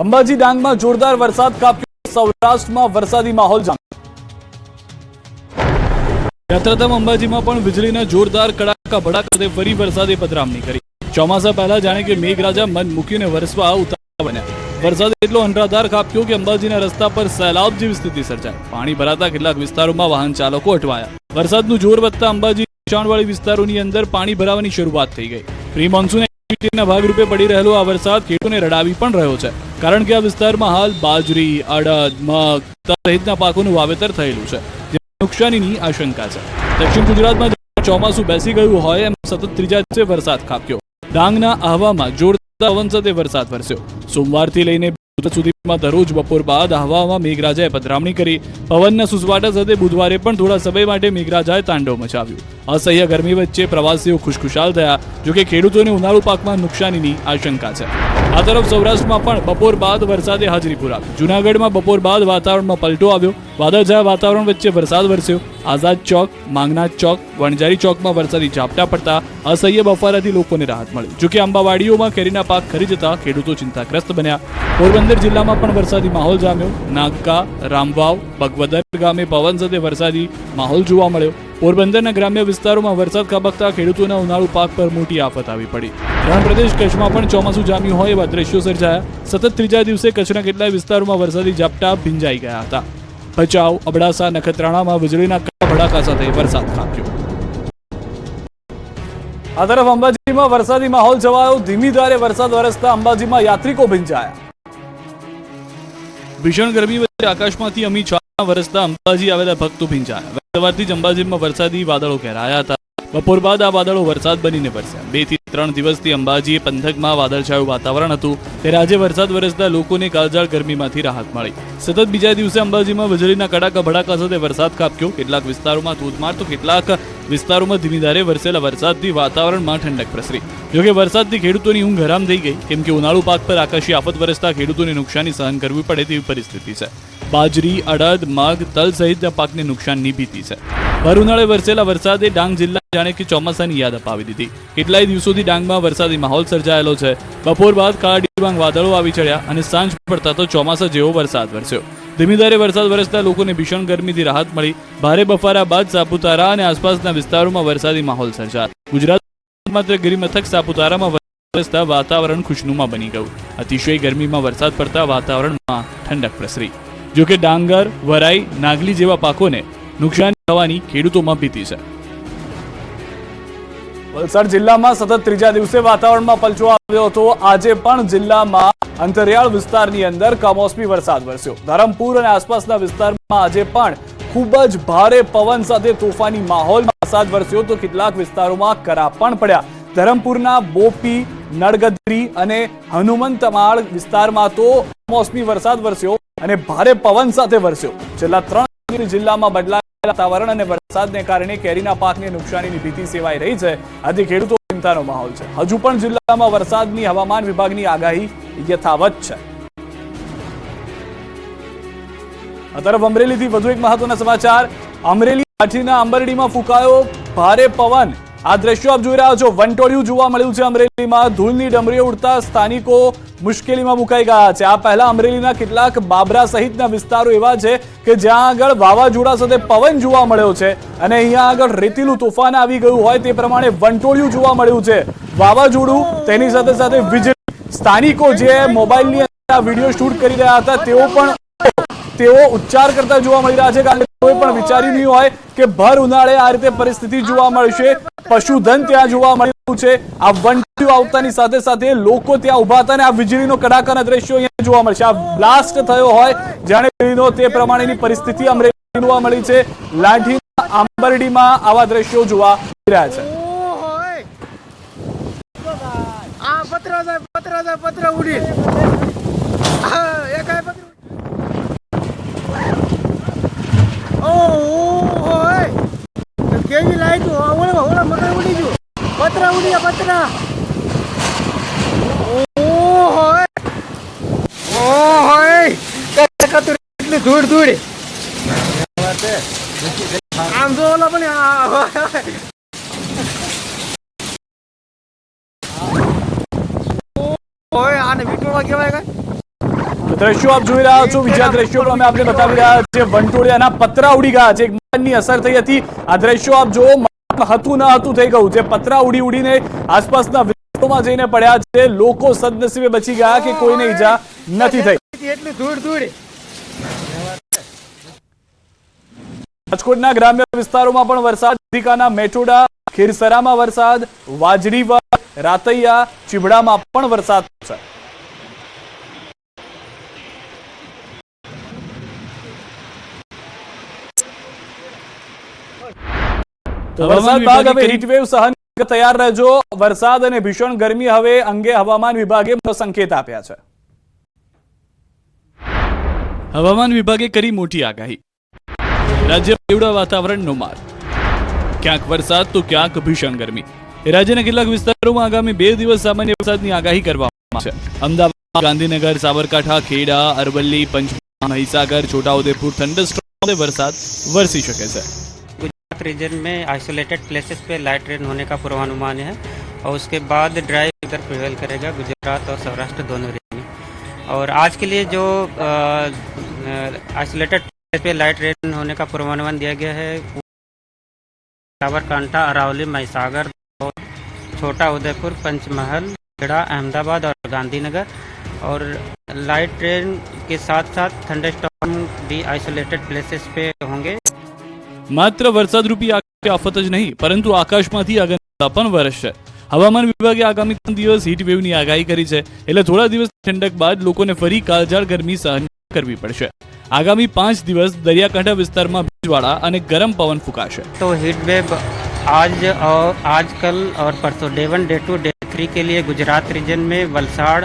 અંબાજી ડાંગમાં જોરદાર વરસાદ ખાબક્યો, સૌરાષ્ટ્રમાં વરસાદી માહોલ જામ્યો। યાત્રાધામ અંબાજીમાં પણ વીજળીના જોરદાર કડાકા ભડાકા સાથે ફરી વરસાદે પધરામણી કરી। ચોમાસા પહેલા જાણે કે મેઘરાજા મન મૂકીને વરસવા ઉતાવળા બન્યા। વરસાદ એટલો અનરાધાર ખાબક્યો કે અંબાજીના રસ્તા પર સૈલાબ જેવી સ્થિતિ સર્જાઈ। પાણી ભરાતા કેટલાક વિસ્તારોમાં વાહન ચાલકો અટવાયા। વરસાદનું જોર વધતા અંબાજી નીચાણવાળી વિસ્તારોની અંદર પાણી ભરાવાની શરૂઆત થઈ ગઈ। પ્રી મોન્સૂન એક્ટિવિટીના ભાગરૂપે પડી રહેલો આ વરસાદ ખેડૂતોને રડાવી પણ રહ્યો છે, કારણ કે આ વિસ્તારમાં હાલ બાજરી, અડદ, મગ, તલ સહિતના પાકોનું વાવેતર થયેલું છે, જેમાં નુકસાનીની આશંકા છે। દક્ષિણ ગુજરાતમાં ચોમાસું બેસી ગયું હોય એમ સતત ત્રીજા દિવસે વરસાદ ખાબક્યો। ડાંગના આહવામાં જોરદાર પવન સાથે વરસાદ વરસ્યો। સોમવારથી લઈને સુધીમાં દરરોજ બપોર બાદ આહવામાં મેઘરાજાએ પધરામણી કરી। પવનના સુસવાટા સાથે બુધવારે પણ થોડા સમય માટે મેઘરાજાએ તાંડવ મચાવ્યું। અસહ્ય ગરમી વચ્ચે પ્રવાસીઓ ખુશખુશાલ થયા, જોકે ખેડૂતોને ઉનાળુ પાકમાં નુકસાનીની આશંકા છે। આ તરફ સૌરાષ્ટ્રમાં પણ બપોર બાદ વરસાદે હાજરી પુરાવી। જૂનાગઢમાં બપોર બાદ વાતાવરણમાં પલટો આવ્યો। વાદળછાયા વાતાવરણ વચ્ચે વરસાદ વરસ્યો। આઝાદ ચોક, માંગનાથ ચોક, વણઝારી ચોકમાં વરસાદી ઝાપટા પડતા અસહ્ય બફારાથી લોકોને રાહત મળી। જોકે આંબાવાડીઓમાં કેરીના પાક ખરી જતા ખેડૂતો ચિંતાગ્રસ્ત બન્યા। પોરબંદર જિલ્લામાં પણ વરસાદી માહોલ જામ્યો। નાગકા, રામવાવ, બગવદર ગામે પવન સાથે વરસાદી માહોલ જોવા મળ્યો। પોરબંદરના ગ્રામ્ય વિસ્તારોમાં વરસાદ ખાબકતા ખેડૂતોના ઉનાળુ પાક પર મોટી આફત આવી પડી। રણ પ્રદેશ કચ્છમાં પણ ચોમાસું જામ્યું હોય એવા દ્રશ્યો સર્જાયા। સતત ત્રીજા દિવસે કચ્છના કેટલાય વિસ્તારોમાં વરસાદી ઝાપટા ભીંજાઈ ગયા હતા। ભચાઉ, અબડાસા, નખત્રાણામાં વીજળીના ભડાકા સાથે વરસાદ ખાબક્યો। આ તરફ અંબાજીમાં વરસાદી માહોલ છવાયો। ધીમી ધારે વરસાદ વરસતા અંબાજીમાં યાત્રિકો ભીંજાયા। ભીષણ ગરમી વચ્ચે આકાશમાંથી અમી છાંટા વરસતા અંબાજી આવેલા ભક્તો ભીંજાયા। સવારથી જ અંબાજીમાં વરસાદી વાદળો ઘેરાયા હતા। બપોર બાદ આ વાદળો વરસાદ બનીને વરસ્યા। 2 થી 3 દિવસથી અંબાજી પંથકમાં વાદળછાયું વાતાવરણ હતું, ત્યારે આજે વરસાદ વરસતા લોકોને કાળઝાળ ગરમીમાંથી રાહત મળી। સતત બીજા દિવસે અંબાજીમાં વીજળીના કડાકા ભડાકા સાથે વરસાદ ખાબક્યો। કેટલાક વિસ્તારોમાં ધોધમાર તો કેટલાક વિસ્તારોમાં ધીમી ધારે વરસેલા વરસાદથી વાતાવરણમાં ઠંડક પ્રસરી। જોકે વરસાદથી ખેડૂતોની ઊંઘ હરામ થઈ ગઈ, કેમ કે ઉનાળુ પાક પર આકાશી આફત વરસતા ખેડૂતોને નુકસાની સહન કરવી પડે તેવી પરિસ્થિતિ છે। બાજરી, અડદ, મગ, તલ સહિતના પાકને નુકસાનની ભીતિ છે। ભર ઉનાળે વરસેલા વરસાદે ડાંગ જિલ્લા જાણે કે ચોમાસાની યાદ અપાવી દીધી। કેટલાય દિવસોથી ડાંગમાં વરસાદી માહોલ સર્જાયેલો છે। બપોર બાદ કાળા ડિબાંગ વાદળો આવી ચડ્યા અને સાંજ પડતા તો ચોમાસા જેવો વરસાદ વરસ્યો। ધીમી ધારે વરસાદ વરસતા લોકોને ભીષણ ગરમીથી રાહત મળી। ભારે બફારા બાદ સાપુતારા અને આસપાસના વિસ્તારોમાં વરસાદી માહોલ સર્જાયો। ગુજરાતમાં માત્ર ગિરિમથક સાપુતારામાં વરસતા વાતાવરણ ખુશનુમા બની ગયું। અતિશય ગરમીમાં વરસાદ પડતા વાતાવરણમાં ઠંડક પ્રસરી। જોકે ડાંગર, વરાઈ, નાગલી જેવા પાકોને નુકસાન થવાની ખેડૂતોમાં ભીતિ છે। વલસાડ જિલ્લામાં સતત ત્રીજા દિવસે વાતાવરણમાં પલટો આવ્યો હતો। આજે પણ જિલ્લામાં અંતરિયાળ વિસ્તારની અંદર કમોસમી વરસાદ વરસ્યો। ધરમપુર અને આસપાસના વિસ્તારમાં આજે પણ ખૂબ જ ભારે પવન સાથે તોફાની માહોલમાં વરસાદ વરસ્યો તો કેટલાક વિસ્તારોમાં કરા પણ પડ્યા। ધરમપુરના બોપી, નળગદરી અને હનુમંતમાળ વિસ્તારમાં તો કમોસમી વરસાદ વરસ્યો અને ભારે પવન સાથે વરસ્યો। છેલ્લા 3 દિવસથી જિલ્લામાં બદલાયેલા વાતાવરણ અને વરસાદને કારણે કેરીના પાકને નુકસાનીની ભીતિ સેવાઈ રહી છે। આથી ખેડૂતો ચિંતાનો માહોલ છે। હજુ પણ જિલ્લામાં વરસાદની હવામાન વિભાગની આગાહી યથાવત છે। આ તરફ અમરેલીથી વધુ એક મહત્વના સમાચાર। અમરેલી કાઠીના અંબરડીમાં ફૂંકાયો ભારે પવન। આ દ્રશ્યો આપ જોઈ રહ્યા છો। વંટોળિયું જોવા મળ્યું છે અમરેલીમાં। ધૂળની ડમરીઓ ઉડતા સ્થાનિકો મુશ્કેલીમાં મુકાઈ ગયા છે। આ પહેલા અમરેલીના કેટલાક બાબરા સહિતના વિસ્તારો એવા છે કે જ્યાં આગળ વાવાઝોડા સાથે પવન જોવા મળ્યો છે અને અહીંયા આગળ રેતીલું તોફાન આવી ગયું હોય તે પ્રમાણે વંટોળિયું જોવા મળ્યું છે। વાવાઝોડું તેની સાથે સાથે વીજળી। સ્થાનિકો જે મોબાઈલની અંદર આ વિડીયો શૂટ કરી રહ્યા હતા તેઓ ઉચ્ચાર કરતા જોવા મળી રહ્યા છે, કારણ કે કોઈ પણ વિચાર્યું નહીં હોય કે ભર ઉનાળે આ રીતે પરિસ્થિતિ જોવા મળશે। પશુધન ત્યાં જોવા મળ્યું છે। આ વંટોળિયું આવતાની સાથે સાથે લોકો ત્યાં ઉભા હતા અને આ વીજળીનો કડાકાના દ્રશ્યો અહીંયા જોવા મળશે। આ બ્લાસ્ટ થયો હોય જાણે વીજળીનો તે પ્રમાણેની પરિસ્થિતિ અમરેલીમાં જોવા મળી છે। લાઠીના આંબરડીમાં આવા દ્રશ્યો જોવા મળી રહ્યા છે। કેવી લાઈટ ઓળા મકર ઉડી ગયું, પતરા ઉડી ગયા, પતરા। એટલી ધૂળ ધૂળ આમ જો ઓલા પણ આને વીટોળા કહેવાય કઈ। દ્રશ્યો આપ જોઈ રહ્યા છો, બીજા દ્રશ્યો પણ અમે આપને બતાવી રહ્યા છીએ। વંટોળિયાના પતરા ઉડી ગયા છે, એક મકાનની અસર થઈ હતી। આ દ્રશ્યો આપ જુઓ, હતું ન હતું થઈ ગયું છે, પતરા ઉડીને આસપાસના વિસ્તારોમાં જઈને પડ્યા છે। લોકો સદનસીબે બચી ગયા કે કોઈને ઈજા નથી થઈ। એટલી ધૂળ રાજકોટના ગ્રામ્ય વિસ્તારોમાં પણ વરસાદ, અધિકાના મેટોડા, ખીરસરામાં વરસાદ, વાજડીવડ, રાતૈયા, ચીબડામાં પણ વરસાદ છે। વરસાદ બાદ હવે હીટવેવ સહન તૈયાર રહેજો। વરસાદ અને ભીષણ ગરમી હવે અંગે હવામાન વિભાગે સંકેત આપ્યા છે। હવામાન વિભાગે કરી મોટી આગાહી। રાજ્યમાં કેવડા વાતાવરણનો માર, ક્યાંક વરસાદ તો ક્યાંક ભીષણ ગરમી। રાજ્યના કેટલાક વિસ્તારોમાં આગામી 2 દિવસ સામાન્ય વરસાદની આગાહી કરવામાં છે। અમદાવાદ, ગાંધીનગર, સાબરકાંઠા, ખેડા, અરવલ્લી, પંચમહાલ, મહીસાગર, છોટાઉદેपुर थंडरस्टॉर्म से बरसात बरसी શકે છે। गुजरात रीजन में आइसोलेटेड प्लेसेस पे लाइट रेन होने का पूर्वानुमान है और उसके बाद ड्राई वेदर प्रिवेल करेगा गुजरात और सौराष्ट्र दोनों रीजन में। और आज के लिए जो आइसोलेटेड प्लेस पे लाइट रेन होने का पूर्वानुमान दिया गया है, साबरकांठा, अरावली, महीसागर, छोटा उदयपुर, पंचमहल, खेड़ा, अहमदाबाद और गांधीनगर। और लाइट रेन के साथ साथ थंडरस्टॉर्म भी आइसोलेटेड प्लेसेस पे होंगे। માત્ર વરસાદરૂપી આફત જ નહીં, પરંતુ આકાશમાંથી આગળ પણ વરસશે। હવામાન વિભાગે આગામી 3 દિવસ હીટ વેવની આગાહી કરી છે, એટલે થોડા દિવસ ઠંડક બાદ લોકોને ફરી કાળઝાળ ગરમી સહન કરવી પડશે। આગામી 5 દિવસ દરિયાકાંઠા વિસ્તારમાં ભેજવાળા અને ગરમ પવન ફૂંકાશે। तो हीट वेव आज कल और परसों डे 1, डे 2, डे 3 के लिए गुजरात रीजन में वलसाड़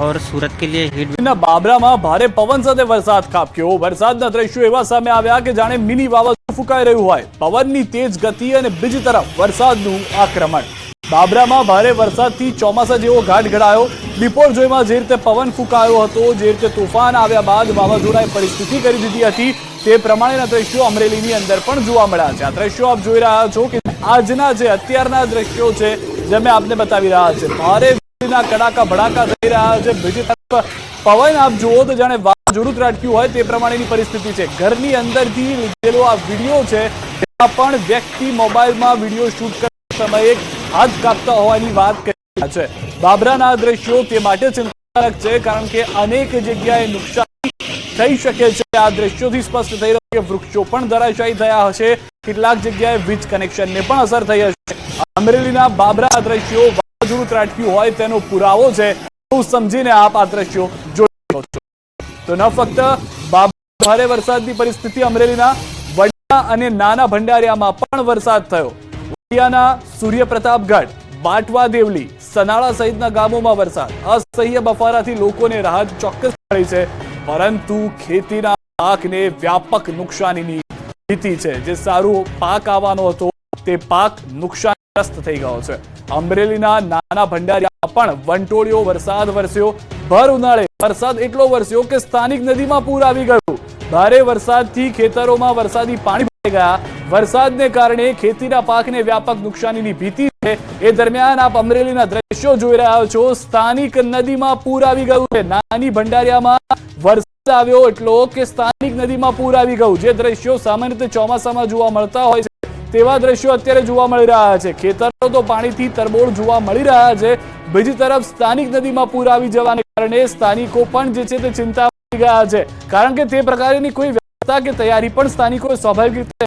और सूरत के लिए हीट બાબરામાં ભારે પવન સાથે વરસાદ ખાબક્યો। વરસાદના દ્રશ્યો એવા સામે આવ્યા કે જાણે મિની વાવાઝોડું ફૂંકાઈ રહ્યું હોય। પવનની તેજ ગતિ અને બીજી તરફ વરસાદનું આક્રમણ। બાબરામાં ભારે વરસાદથી ચોમાસા જેવો ઘાટ ઘડાયો। બિપોરજોયમાં જે રીતે પવન ફૂંકાયો હતો, જે રીતે તોફાન આવ્યા બાદ વાવાઝોડાએ પરિસ્થિતિ કરી દીધી હતી, તે પ્રમાણેના દ્રશ્યો અમરેલીની અંદર પણ જોવા મળ્યા છે। આ દ્રશ્યો આપ જોઈ રહ્યા છો કે આજના જે અત્યારના દ્રશ્યો છે, જે અમે આપને બતાવી રહ્યા છે। ભારે વીજળીના કડાકા ભડાકા થઈ રહ્યા છે। બીજી તરફ પવન આપ જુઓ તો જાણે વાવાઝોડું ત્રાટક્યું હોય તે પ્રમાણેની પરિસ્થિતિ છે। ઘરની અંદરથી લીધેલો આ વિડીયો છે, તેમાં પણ વ્યક્તિ મોબાઈલમાં વિડીયો શૂટ કરતા સમયે હાથ કાપતા હોવાની વાત કરી રહ્યા છે। બાબરાના દ્રશ્યો તે માટે ચિંતાજનક છે, કારણ કે અનેક જગ્યાએ નુકસાન થઈ શકે છે। આ દ્રશ્યોથી સ્પષ્ટ થઈ રહ્યું કે વૃક્ષો પણ ધરાશાયી થયા હશે, કેટલાક જગ્યાએ વીજ કનેક્શનને પણ અસર થઈ હશે। અમરેલીના બાબરા દ્રશ્યો વાવાઝોડું ત્રાટક્યું હોય તેનો પુરાવો છે, એવું સમજીને આપ આ દ્રશ્યો જોઈ શકો છો। તો ન ફક્ત ભારે વરસાદની પરિસ્થિતિ અમરેલીના વડિયા અને નાના ભંડારિયામાં પણ વરસાદ થયો। વડિયાના સૂર્યપ્રતાપગઢ, બાટવા દેવલી, સનાળા સહિતના ગામોમાં વરસાદ। અસહ્ય બફારાથી લોકોને રાહત ચોક્કસ મળી છે, પરંતુ ખેતીના પાકને વ્યાપક નુકસાનીની ભીતિ છે। જે સારો પાક આવવાનો હતો તે પાક નુકસાનગ્રસ્ત થઈ ગયો છે। અમરેલીના નાના ભંડારિયામાં પણ વંટોળિયો વરસાદ વરસ્યો। ભર ઉનાળે વરસાદ એટલો વરસ્યો કે સ્થાનિક નદીમાં પૂર આવી ગયું। ભારે વરસાદથી ખેતરોમાં વરસાદી પાણી ભરાઈ ગયા। વરસાદને કારણે ખેતીના પાકને વ્યાપક નુકસાનીની ભીતિ છે। એ દરમિયાન આપ અમરેલીના દ્રશ્યો જોઈ રહ્યા છો, સ્થાનિક નદીમાં પૂર આવી ગયું છે। નાની ભંડારિયામાં વરસાદ આવ્યો એટલો કે સ્થાનિક નદીમાં પૂર આવી ગયું। જે દ્રશ્યો સામાન્ય રીતે ચોમાસામાં જોવા મળતા હોય છે, તેવા દ્રશ્યો અત્યારે જોવા મળી રહ્યા છે। ખેતરો તો પાણીથી તરબોળ જોવા મળી રહ્યા છે। બીજી તરફ સ્થાનિક નદીમાં પૂર આવી જવાને કારણે સ્થાનિકો પણ જે છે તે ચિંતામાં પડી ગયા છે, કારણ કે તે પ્રકારની કોઈ વ્યવસ્થા કે તૈયારી પણ સ્થાનિકોએ સ્વાભાવિક રીતે